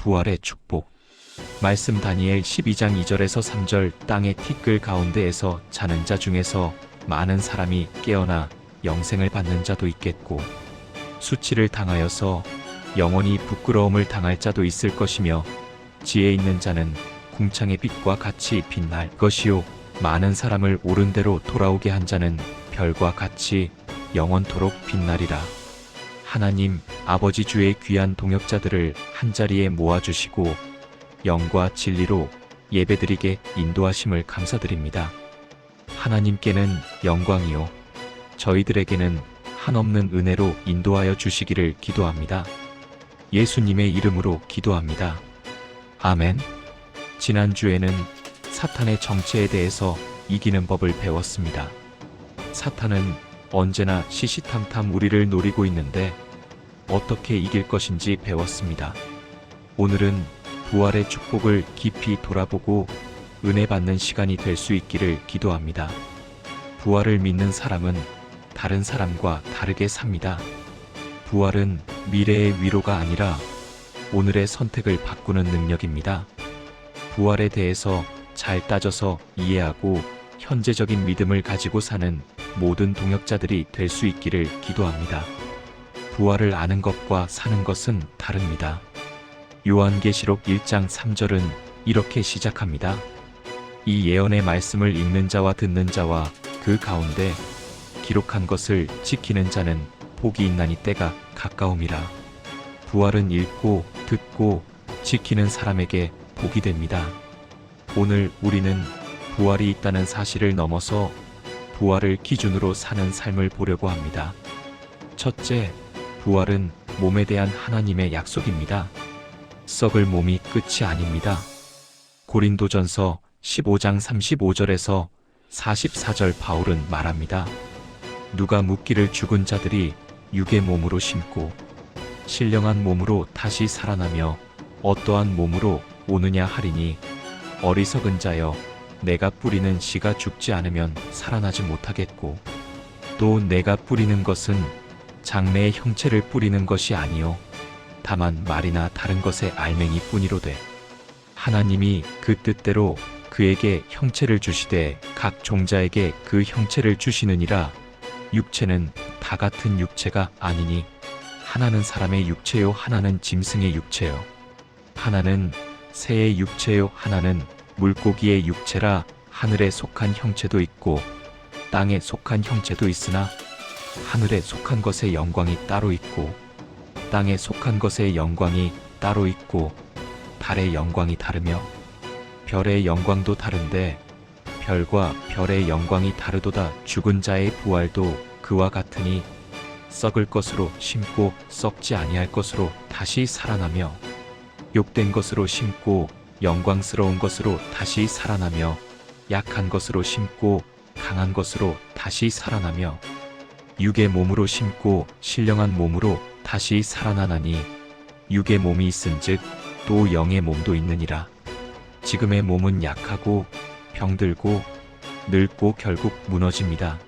부활의 축복. 말씀 다니엘 12장 2절에서 3절. 땅의 티끌 가운데에서 자는 자 중에서 많은 사람이 깨어나 영생을 받는 자도 있겠고, 수치를 당하여서 영원히 부끄러움을 당할 자도 있을 것이며, 지혜 있는 자는 궁창의 빛과 같이 빛날 것이요, 많은 사람을 옳은 대로 돌아오게 한 자는 별과 같이 영원토록 빛나리라. 하나님 아버지 주의 귀한 동역자들을 한자리에 모아주시고 영과 진리로 예배드리게 인도하심을 감사드립니다. 하나님께는 영광이요, 저희들에게는 한없는 은혜로 인도하여 주시기를 기도합니다. 예수님의 이름으로 기도합니다. 아멘. 지난주에는 사탄의 정체에 대해서 이기는 법을 배웠습니다. 사탄은 언제나 시시탐탐 우리를 노리고 있는데 어떻게 이길 것인지 배웠습니다. 오늘은 부활의 축복을 깊이 돌아보고 은혜 받는 시간이 될 수 있기를 기도합니다. 부활을 믿는 사람은 다른 사람과 다르게 삽니다. 부활은 미래의 위로가 아니라 오늘의 선택을 바꾸는 능력입니다. 부활에 대해서 잘 따져서 이해하고 현재적인 믿음을 가지고 사는 모든 동역자들이 될 수 있기를 기도합니다. 부활을 아는 것과 사는 것은 다릅니다. 요한계시록 1장 3절은 이렇게 시작합니다. 이 예언의 말씀을 읽는 자와 듣는 자와 그 가운데 기록한 것을 지키는 자는 복이 있나니 때가 가까움이라. 부활은 읽고 듣고 지키는 사람에게 복이 됩니다. 오늘 우리는 부활이 있다는 사실을 넘어서 부활을 기준으로 사는 삶을 보려고 합니다. 첫째, 부활은 몸에 대한 하나님의 약속입니다. 썩을 몸이 끝이 아닙니다. 고린도전서 15장 35절에서 44절 바울은 말합니다. 누가 묻기를 죽은 자들이 육의 몸으로 심고 신령한 몸으로 다시 살아나며 어떠한 몸으로 오느냐 하리니, 어리석은 자여, 내가 뿌리는 씨가 죽지 않으면 살아나지 못하겠고, 또 내가 뿌리는 것은 장래의 형체를 뿌리는 것이 아니요 다만 말이나 다른 것의 알맹이 뿐이로되, 하나님이 그 뜻대로 그에게 형체를 주시되 각 종자에게 그 형체를 주시느니라. 육체는 다 같은 육체가 아니니 하나는 사람의 육체요 하나는 짐승의 육체요, 하나는 새의 육체요 하나는 물고기의 육체라. 하늘에 속한 형체도 있고 땅에 속한 형체도 있으나 하늘에 속한 것의 영광이 따로 있고 땅에 속한 것의 영광이 따로 있고, 달의 영광이 다르며 별의 영광도 다른데 별과 별의 영광이 다르도다. 죽은 자의 부활도 그와 같으니 썩을 것으로 심고 썩지 아니할 것으로 다시 살아나며, 욕된 것으로 심고 영광스러운 것으로 다시 살아나며, 약한 것으로 심고 강한 것으로 다시 살아나며, 육의 몸으로 심고 신령한 몸으로 다시 살아나나니, 육의 몸이 있은즉 또 영의 몸도 있느니라. 지금의 몸은 약하고 병들고 늙고 결국 무너집니다.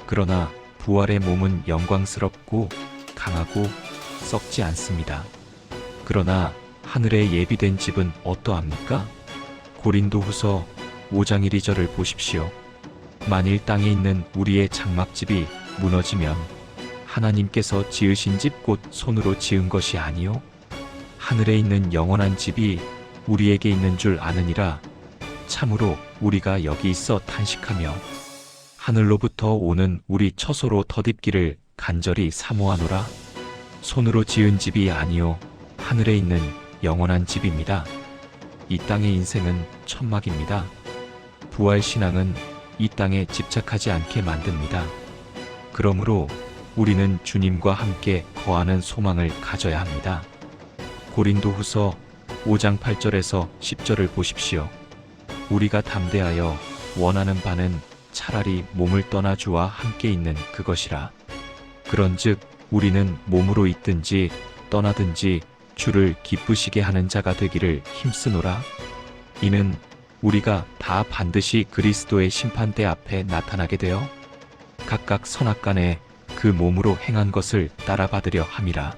그러나 부활의 몸은 영광스럽고 강하고 썩지 않습니다. 그러나 하늘에 예비된 집은 어떠합니까? 고린도후서 5장 1, 2절을 보십시오. 만일 땅에 있는 우리의 장막집이 무너지면 하나님께서 지으신 집 곧 손으로 지은 것이 아니요 하늘에 있는 영원한 집이 우리에게 있는 줄 아느니라. 참으로 우리가 여기 있어 탄식하며 하늘로부터 오는 우리 처소로 덧입기를 간절히 사모하노라. 손으로 지은 집이 아니요 하늘에 있는 영원한 집입니다. 이 땅의 인생은 천막입니다. 부활신앙은 이 땅에 집착하지 않게 만듭니다. 그러므로 우리는 주님과 함께 거하는 소망을 가져야 합니다. 고린도후서 5장 8절에서 10절을 보십시오. 우리가 담대하여 원하는 바는 차라리 몸을 떠나 주와 함께 있는 그것이라. 그런즉 우리는 몸으로 있든지 떠나든지 주를 기쁘시게 하는 자가 되기를 힘쓰노라. 이는 우리가 다 반드시 그리스도의 심판대 앞에 나타나게 되어 각각 선악간에 그 몸으로 행한 것을 따라 받으려 함이라.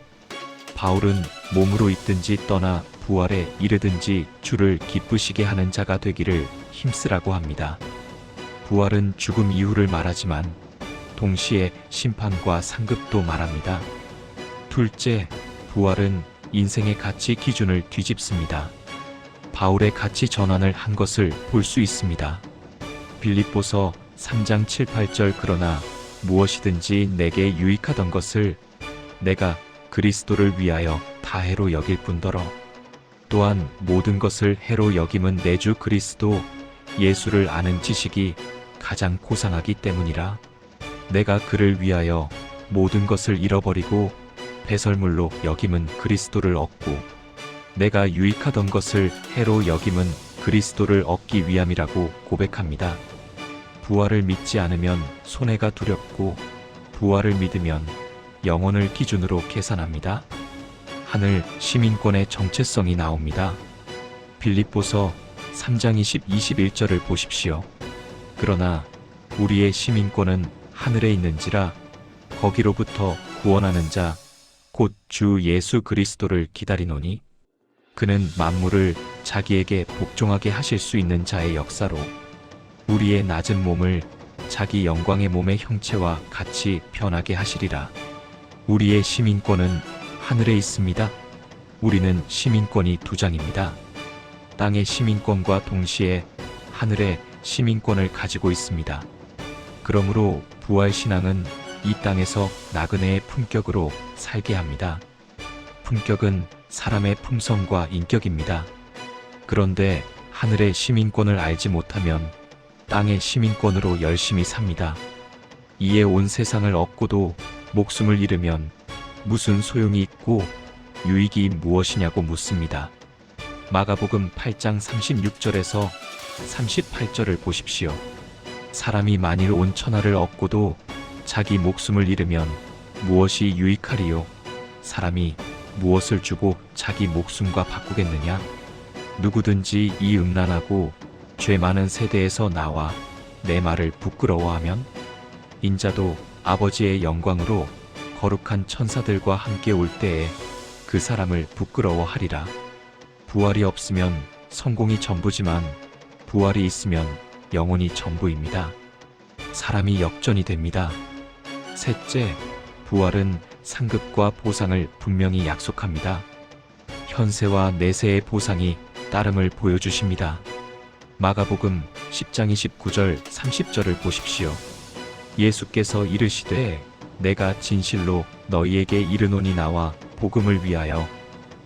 바울은 몸으로 있든지 떠나 부활에 이르든지 주를 기쁘시게 하는 자가 되기를 힘쓰라고 합니다. 부활은 죽음 이후를 말하지만 동시에 심판과 상급도 말합니다. 둘째, 부활은 인생의 가치 기준을 뒤집습니다. 바울의 가치 전환을 한 것을 볼 수 있습니다. 빌립보서 3장 7, 8절 그러나 무엇이든지 내게 유익하던 것을 내가 그리스도를 위하여 다 해로 여길 뿐더러 또한 모든 것을 해로 여김은 내 주 그리스도 예수를 아는 지식이 가장 고상하기 때문이라. 내가 그를 위하여 모든 것을 잃어버리고 배설물로 여김은 그리스도를 얻고 내가 유익하던 것을 해로 여김은 그리스도를 얻기 위함이라고 고백합니다. 부활을 믿지 않으면 손해가 두렵고 부활을 믿으면 영혼을 기준으로 계산합니다. 하늘 시민권의 정체성이 나옵니다. 빌립보서 3장 21절을 보십시오. 그러나 우리의 시민권은 하늘에 있는지라 거기로부터 구원하는 자 곧 주 예수 그리스도를 기다리노니 그는 만물을 자기에게 복종하게 하실 수 있는 자의 역사로 우리의 낮은 몸을 자기 영광의 몸의 형체와 같이 변하게 하시리라. 우리의 시민권은 하늘에 있습니다. 우리는 시민권이 두 장입니다. 땅의 시민권과 동시에 하늘의 시민권을 가지고 있습니다. 그러므로 부활신앙은 이 땅에서 나그네의 품격으로 살게 합니다. 품격은 사람의 품성과 인격입니다. 그런데 하늘의 시민권을 알지 못하면 땅의 시민권으로 열심히 삽니다. 이에 온 세상을 얻고도 목숨을 잃으면 무슨 소용이 있고 유익이 무엇이냐고 묻습니다. 마가복음 8장 36절에서 38절을 보십시오. 사람이 만일 온 천하를 얻고도 자기 목숨을 잃으면 무엇이 유익하리요? 사람이 무엇을 주고 자기 목숨과 바꾸겠느냐? 누구든지 이 음란하고 죄 많은 세대에서 나와 내 말을 부끄러워하면 인자도 아버지의 영광으로 거룩한 천사들과 함께 올 때에 그 사람을 부끄러워하리라. 부활이 없으면 성공이 전부지만 부활이 있으면 영혼이 전부입니다. 사람이 역전이 됩니다. 셋째, 부활은 상급과 보상을 분명히 약속합니다. 현세와 내세의 보상이 따름을 보여주십니다. 마가복음 10장 29절 30절을 보십시오. 예수께서 이르시되 내가 진실로 너희에게 이르노니 나와 복음을 위하여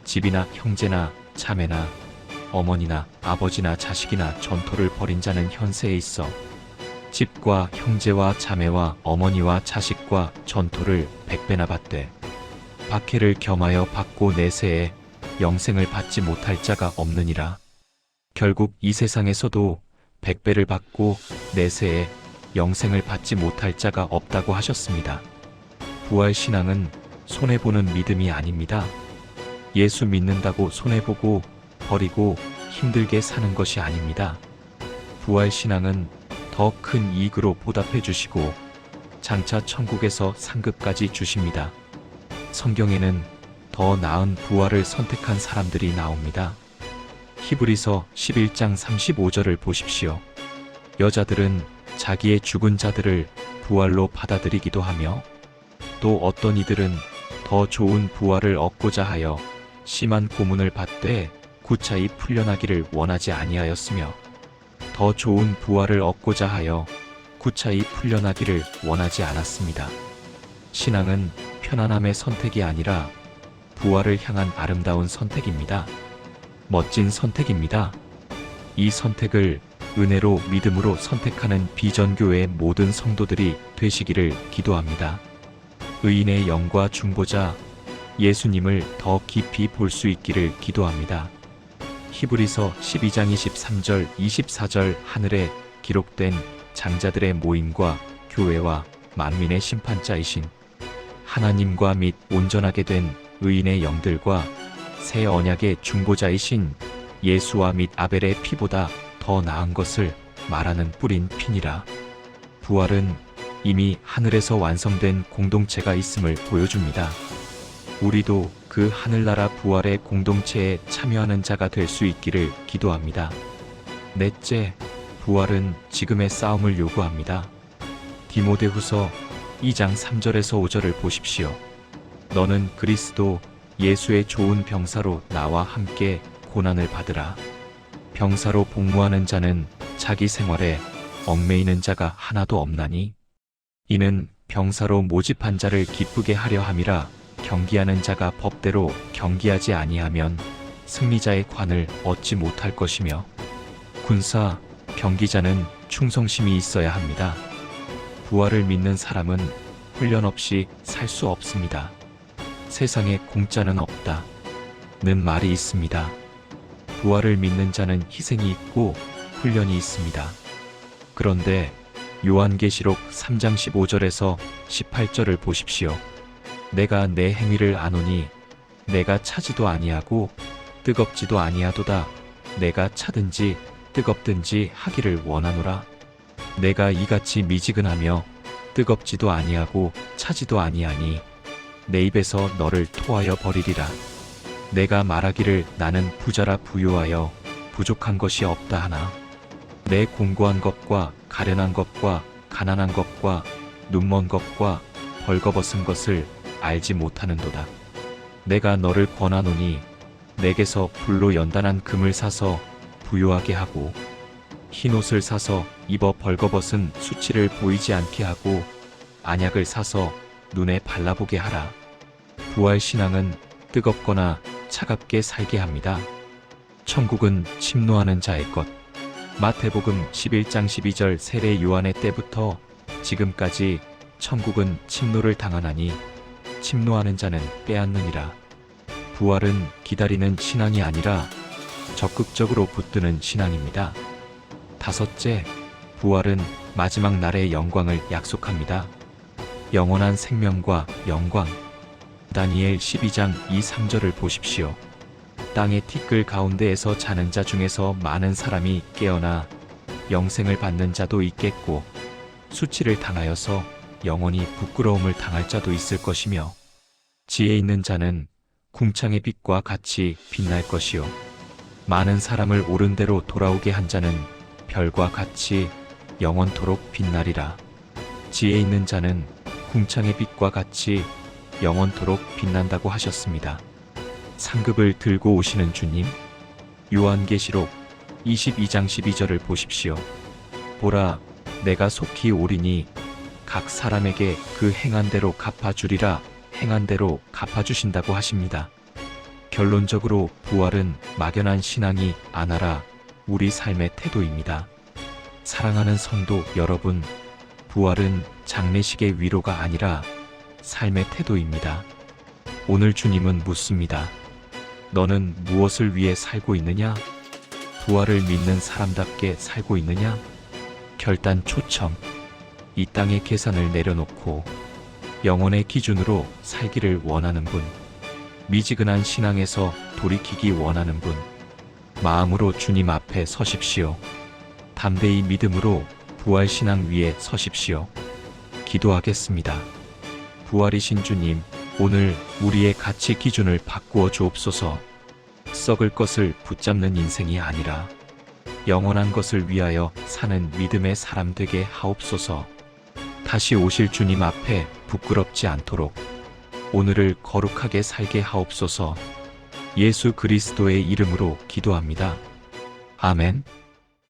집이나 형제나 자매나 어머니나 아버지나 자식이나 전토를 벌인 자는 현세에 있어 집과 형제와 자매와 어머니와 자식과 전토를 100배나 받되 박해를 겸하여 받고 내세에 영생을 받지 못할 자가 없느니라. 결국 이 세상에서도 100배를 받고 내세에 영생을 받지 못할 자가 없다고 하셨습니다. 부활신앙은 손해보는 믿음이 아닙니다. 예수 믿는다고 손해보고 버리고 힘들게 사는 것이 아닙니다. 부활신앙은 더 큰 이익으로 보답해 주시고 장차 천국에서 상급까지 주십니다. 성경에는 더 나은 부활을 선택한 사람들이 나옵니다. 히브리서 11장 35절을 보십시오. 여자들은 자기의 죽은 자들을 부활로 받아들이기도 하며 또 어떤 이들은 더 좋은 부활을 얻고자 하여 심한 고문을 받되 구차히 풀려나기를 원하지 아니하였으며 더 좋은 부활을 얻고자 하여 구차히 풀려나기를 원하지 않았습니다. 신앙은 편안함의 선택이 아니라 부활을 향한 아름다운 선택입니다. 멋진 선택입니다. 이 선택을 은혜로 믿음으로 선택하는 비전교회의 모든 성도들이 되시기를 기도합니다. 의인의 영과 중보자 예수님을 더 깊이 볼 수 있기를 기도합니다. 히브리서 12장 23절 24절 하늘에 기록된 장자들의 모임과 교회와 만민의 심판자이신 하나님과 및 온전하게 된 의인의 영들과 새 언약의 중보자이신 예수와 및 아벨의 피보다 더 나은 것을 말하는 뿌린 피니라. 부활은 이미 하늘에서 완성된 공동체가 있음을 보여줍니다. 우리도 그 하늘나라 부활의 공동체에 참여하는 자가 될 수 있기를 기도합니다. 넷째, 부활은 지금의 싸움을 요구합니다. 디모데후서 2장 3절에서 5절을 보십시오. 너는 그리스도 예수의 좋은 병사로 나와 함께 고난을 받으라. 병사로 복무하는 자는 자기 생활에 얽매이는 자가 하나도 없나니 이는 병사로 모집한 자를 기쁘게 하려 함이라. 경기하는 자가 법대로 경기하지 아니하면 승리자의 관을 얻지 못할 것이며 군사, 경기자는 충성심이 있어야 합니다. 부활을 믿는 사람은 훈련 없이 살 수 없습니다. 세상에 공짜는 없다 는 말이 있습니다. 부활을 믿는 자는 희생이 있고 훈련이 있습니다. 그런데 요한계시록 3장 15절에서 18절을 보십시오. 내가 내 행위를 아노니 내가 차지도 아니하고 뜨겁지도 아니하도다. 내가 차든지 뜨겁든지 하기를 원하노라. 내가 이같이 미지근하며 뜨겁지도 아니하고 차지도 아니하니 내 입에서 너를 토하여 버리리라. 내가 말하기를 나는 부자라 부유하여 부족한 것이 없다 하나 내 공고한 것과 가련한 것과 가난한 것과 눈먼 것과 벌거벗은 것을 알지 못하는도다. 내가 너를 권하노니 내게서 불로 연단한 금을 사서 부유하게 하고 흰옷을 사서 입어 벌거벗은 수치를 보이지 않게 하고 안약을 사서 눈에 발라보게 하라. 부활 신앙은 뜨겁거나 차갑게 살게 합니다. 천국은 침노하는 자의 것. 마태복음 11장 12절 세례 요한의 때부터 지금까지 천국은 침노를 당하나니 침노하는 자는 빼앗느니라. 부활은 기다리는 신앙이 아니라 적극적으로 붙드는 신앙입니다. 다섯째, 부활은 마지막 날의 영광을 약속합니다. 영원한 생명과 영광. 다니엘 12장 2, 3절을 보십시오. 땅의 티끌 가운데에서 자는 자 중에서 많은 사람이 깨어나 영생을 받는 자도 있겠고 수치를 당하여서 영원히 부끄러움을 당할 자도 있을 것이며 지혜 있는 자는 궁창의 빛과 같이 빛날 것이요 많은 사람을 옳은 대로 돌아오게 한 자는 별과 같이 영원토록 빛나리라. 지혜 있는 자는 궁창의 빛과 같이 영원토록 빛난다고 하셨습니다. 상급을 들고 오시는 주님. 요한계시록 22장 12절을 보십시오. 보라, 내가 속히 오리니 각 사람에게 그 행한 대로 갚아주리라. 행한 대로 갚아주신다고 하십니다. 결론적으로 부활은 막연한 신앙이 아니라 우리 삶의 태도입니다. 사랑하는 성도 여러분, 부활은 장례식의 위로가 아니라 삶의 태도입니다. 오늘 주님은 묻습니다. 너는 무엇을 위해 살고 있느냐? 부활을 믿는 사람답게 살고 있느냐? 결단 초청. 이 땅의 계산을 내려놓고 영혼의 기준으로 살기를 원하는 분, 미지근한 신앙에서 돌이키기 원하는 분, 마음으로 주님 앞에 서십시오. 담대히 믿음으로 부활 신앙 위에 서십시오. 기도하겠습니다. 부활이신 주님, 오늘 우리의 가치 기준을 바꾸어 주옵소서. 썩을 것을 붙잡는 인생이 아니라 영원한 것을 위하여 사는 믿음의 사람 되게 하옵소서. 다시 오실 주님 앞에 부끄럽지 않도록 오늘을 거룩하게 살게 하옵소서. 예수 그리스도의 이름으로 기도합니다. 아멘.